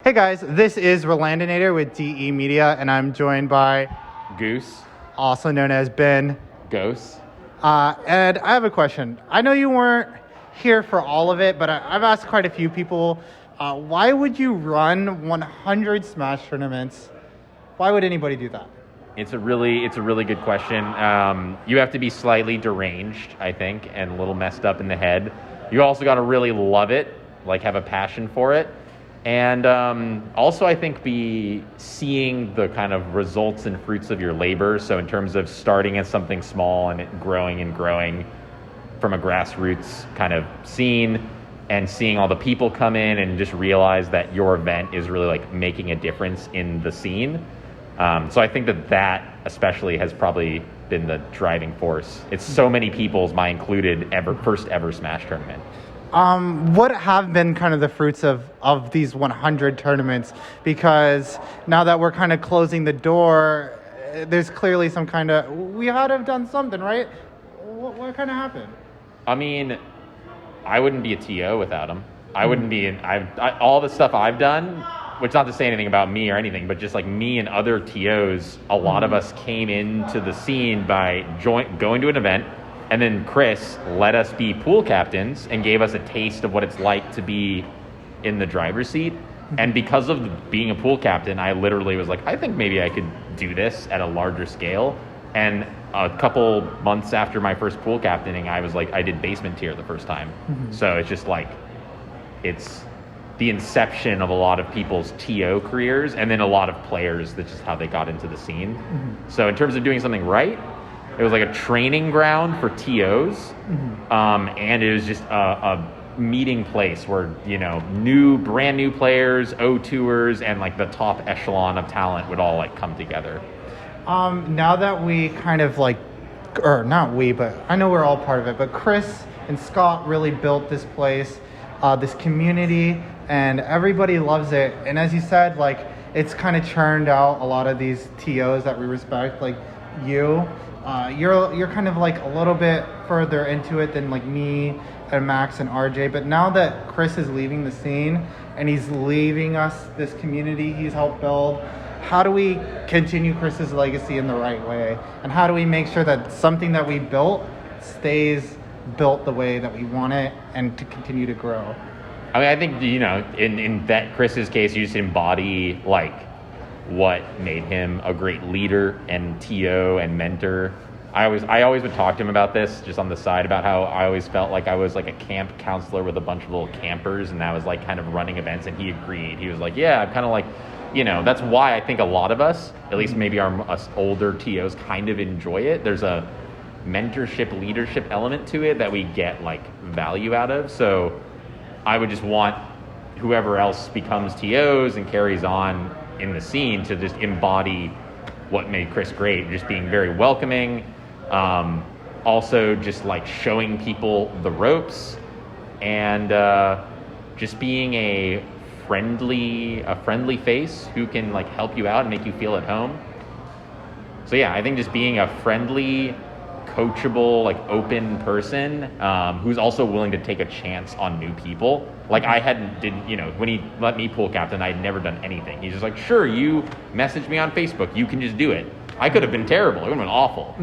Hey guys, this is Rolandinator with DE Media, and I'm joined by Goose. also known as Ben. Goose. And I have a question. I know you weren't here for all of it, but I've asked quite a few people, why would you run 100 Smash tournaments? Why would anybody do that? It's a really good question. You have to be slightly deranged, I think, and a little messed up in the head. You also got to really love it, like have a passion for it. And also, I think, be seeing the kind of results and fruits of your labor. So in terms of starting as something small and it growing from a grassroots kind of scene and seeing all the people come in and just realize that your event is really like making a difference in the scene. So I think that especially has probably been the driving force. It's so many people's, my included, first ever Smash tournament. What have been kind of the fruits of these 100 tournaments? Because now that we're kind of closing the door, there's clearly some kind of, we had to have done something, right? What kind of happened? I mean, I wouldn't be a TO without them. I wouldn't be, all the stuff I've done, which not to say anything about me or anything, but just like me and other TOs, a lot of us came into the scene by going to an event. And then Chris let us be pool captains and gave us a taste of what it's like to be in the driver's seat. And because of being a pool captain, I literally was like, I think maybe I could do this at a larger scale. And a couple months after my first pool captaining, I was like, I did basement tier the first time. So it's just like, it's the inception of a lot of people's TO careers and then a lot of players. That's just how they got into the scene. So in terms of doing something right, it was like a training ground for TOs, and it was just a meeting place where, brand new players, O2ers, and like the top echelon of talent would all like come together. Now that we kind of like, or not we, but I know we're all part of it, but Chris and Scott really built this place, this community, and everybody loves it. And as you said, like, it's kind of churned out a lot of these TOs that we respect, like you. You're kind of like a little bit further into it than like me and Max and RJ. But now that Chris is leaving the scene and he's leaving us this community he's helped build, how do we continue Chris's legacy in the right way? And how do we make sure that something that we built stays built the way that we want it and to continue to grow? I mean, I think, in that Chris's case, you just embody like what made him a great leader and TO and mentor. I always would talk to him about this just on the side about how I always felt like I was like a camp counselor with a bunch of little campers, and that was like kind of running events, and he agreed. He was like, yeah, I'm kind of like, that's why I think a lot of us, at least maybe us older TOs, kind of enjoy it. There's a mentorship, leadership element to it that we get like value out of. So I would just want whoever else becomes TOs and carries on in the scene to just embody what made Chris great, just being very welcoming, also just like showing people the ropes, and just being a friendly face who can like help you out and make you feel at home. So yeah, I think just being a friendly, coachable, like open person who's also willing to take a chance on new people. Like when he let me pool captain, I had never done anything. He's just like, sure, you message me on Facebook, you can just do it. I could have been terrible. It would have been awful.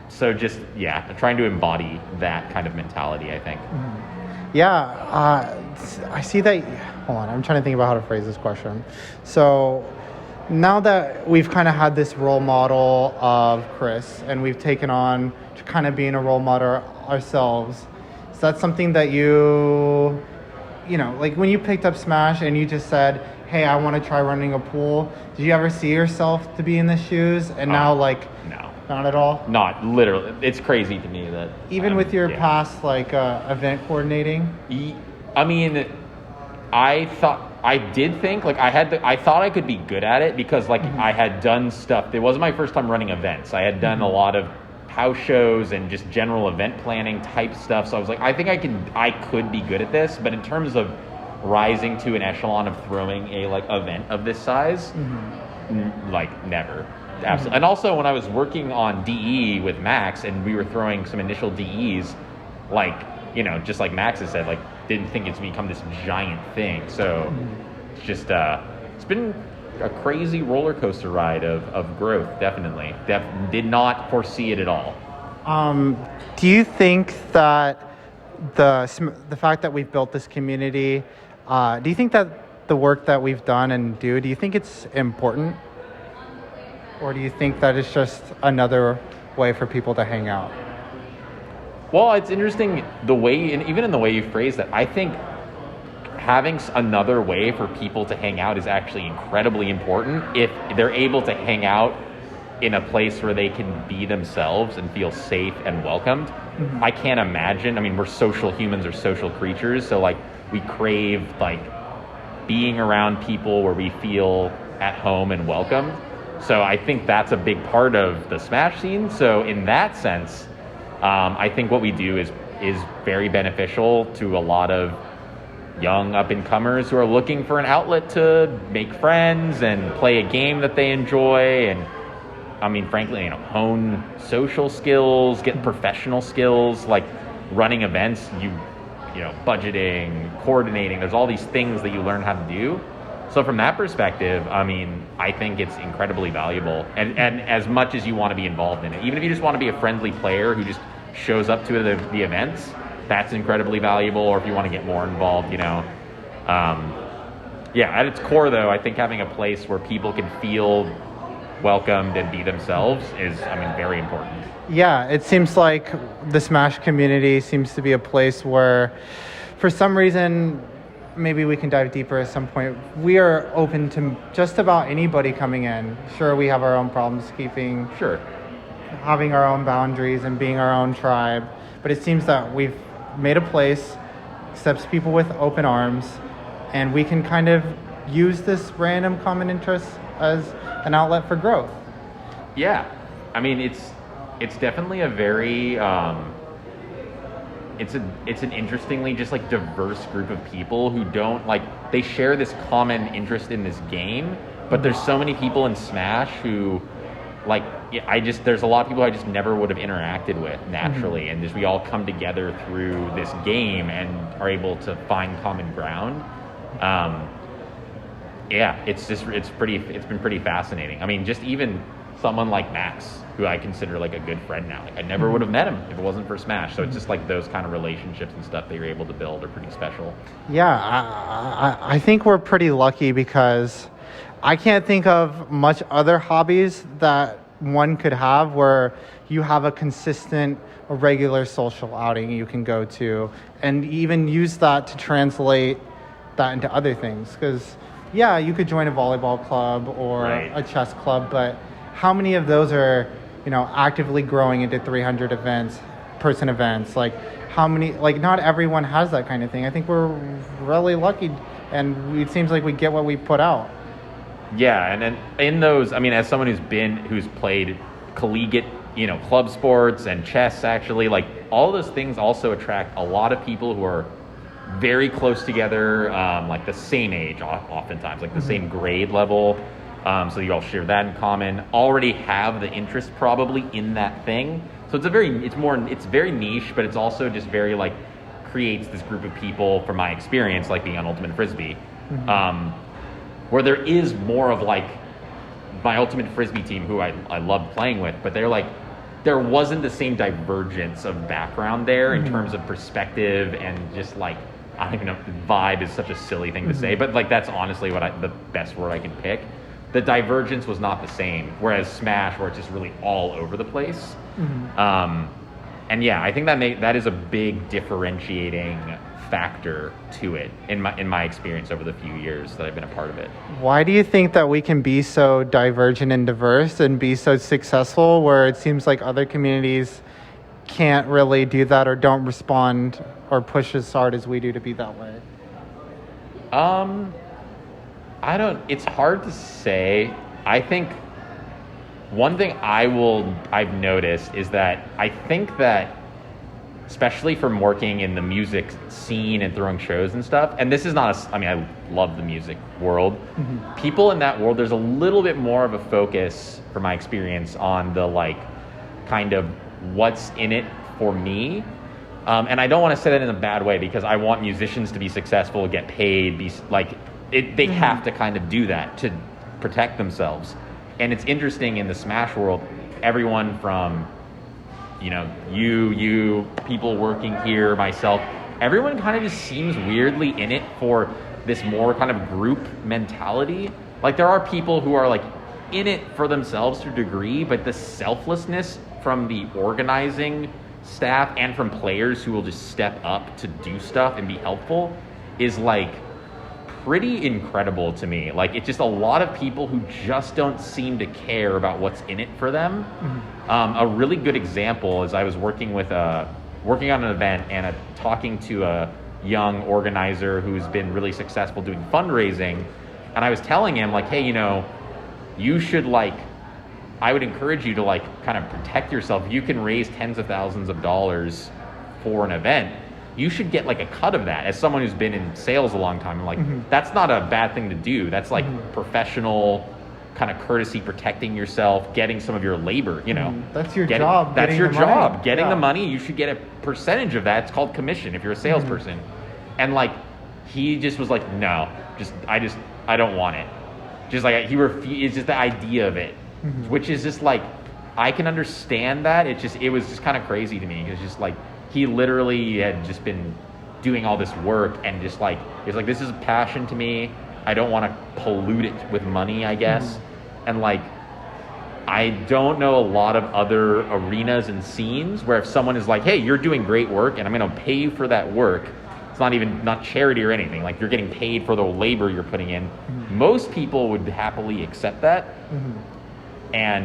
So just, trying to embody that kind of mentality, I think. Yeah, I see that. Hold on, I'm trying to think about how to phrase this question. So now that we've kind of had this role model of Chris and we've taken on to kind of being a role model ourselves, is that something that like when you picked up Smash and you just said, hey, I want to try running a pool, did you ever see yourself to be in the shoes? And now like, no, not at all? Not literally. It's crazy to me that even with your past like event coordinating? I mean, I did think like I thought I could be good at it because like I had done stuff. It wasn't my first time running events. I had done a lot of house shows and just general event planning type stuff. So I was like, I think I could be good at this. But in terms of rising to an echelon of throwing a like event of this size, like never. Absolutely. And also when I was working on DE with Max and we were throwing some initial DEs, like, just like Max has said, like didn't think it's become this giant thing. So it's just it's been a crazy roller coaster ride of growth. Definitely, did not foresee it at all. Do you think that the fact that we've built this community, do you think that the work that we've done and do you think it's important? Or do you think that it's just another way for people to hang out? Well, it's interesting the way, and even in the way you phrase that, I think having another way for people to hang out is actually incredibly important if they're able to hang out in a place where they can be themselves and feel safe and welcomed. Mm-hmm. I can't imagine, I mean, we're social humans or social creatures, so like we crave like being around people where we feel at home and welcomed. So I think that's a big part of the Smash scene. So in that sense, I think what we do is very beneficial to a lot of young up-and-comers who are looking for an outlet to make friends and play a game that they enjoy, and I mean, frankly, hone social skills, get professional skills, like running events, you know, budgeting, coordinating. There's all these things that you learn how to do. So from that perspective, I mean, I think it's incredibly valuable. And as much as you want to be involved in it, even if you just want to be a friendly player who just shows up to the events, that's incredibly valuable. Or if you want to get more involved, you know. Yeah, at its core, though, I think having a place where people can feel welcomed and be themselves is, I mean, very important. Yeah, it seems like the Smash community seems to be a place where, for some reason, maybe we can dive deeper at some point, we are open to just about anybody coming in. Sure, we have our own problems keeping, having our own boundaries and being our own tribe, but it seems that we've made a place, accepts people with open arms, and we can kind of use this random common interest as an outlet for growth. Yeah, I mean, it's definitely a very it's an interestingly just like diverse group of people who don't like, they share this common interest in this game, but there's so many people in Smash who like, there's a lot of people I just never would have interacted with naturally, mm-hmm. and just we all come together through this game and are able to find common ground. Yeah, it's been pretty fascinating. I mean, just even someone like Max, who I consider like a good friend now. Like I never would have met him if it wasn't for Smash. So it's just like those kind of relationships and stuff that you're able to build are pretty special. Yeah, I think we're pretty lucky because I can't think of much other hobbies that one could have where you have a consistent, a regular social outing you can go to and even use that to translate that into other things. Because yeah, you could join a volleyball club or a chess club, but how many of those are, you know, actively growing into 300 person events? Like how many, like not everyone has that kind of thing. I think we're really lucky and it seems like we get what we put out. Yeah, and then in those, I mean, as someone who's played collegiate, you know, club sports and chess actually, like all those things also attract a lot of people who are very close together, like the same age oftentimes, like the same grade level. So you all share that in common, already have the interest probably in that thing. So it's very niche, but it's also just very like creates this group of people, from my experience, like being on Ultimate Frisbee, where there is more of like my Ultimate Frisbee team who I loved playing with, but they're like, there wasn't the same divergence of background there in terms of perspective and just like, I don't even know, vibe is such a silly thing to say, but like that's honestly the best word I can pick. The divergence was not the same, whereas Smash, where it's just really all over the place. And yeah, I think that is a big differentiating factor to it in my experience over the few years that I've been a part of it. Why do you think that we can be so divergent and diverse and be so successful where it seems like other communities can't really do that or don't respond or push as hard as we do to be that way? It's hard to say. I think one thing I've noticed is that I think that, especially from working in the music scene and throwing shows and stuff, and this is not I love the music world. People in that world, there's a little bit more of a focus, from my experience, on the like kind of what's in it for me. And I don't want to say that in a bad way, because I want musicians to be successful, get paid, be like they have to kind of do that to protect themselves. And it's interesting in the Smash world, everyone from, you, people working here, myself, everyone kind of just seems weirdly in it for this more kind of group mentality. Like there are people who are like in it for themselves to a degree, but the selflessness from the organizing staff and from players who will just step up to do stuff and be helpful is like pretty incredible to me. Like it's just a lot of people who just don't seem to care about what's in it for them. Mm-hmm. A really good example is I was working on an event and talking to a young organizer who's been really successful doing fundraising, and I was telling him like, hey, you should I would encourage you to kind of protect yourself. You can raise tens of thousands of dollars for an event. You should get a cut of that. As someone who's been in sales a long time, mm-hmm. That's not a bad thing to do. That's mm-hmm. professional kind of courtesy, protecting yourself, getting some of your labor, Mm-hmm. That's your job. That's your job. Getting yeah. the money, you should get a percentage of that. It's called commission if you're a salesperson. Mm-hmm. And he just was like, no, I don't want it. Just he refused. It's just the idea of it, mm-hmm. which is just I can understand that. It was just kind of crazy to me. It's just he literally had just been doing all this work and just he's this is a passion to me. I don't want to pollute it with money, I guess. Mm-hmm. And I don't know a lot of other arenas and scenes where if someone is hey, you're doing great work and I'm going to pay you for that work. It's not charity or anything. You're getting paid for the labor you're putting in. Mm-hmm. Most people would happily accept that. Mm-hmm. And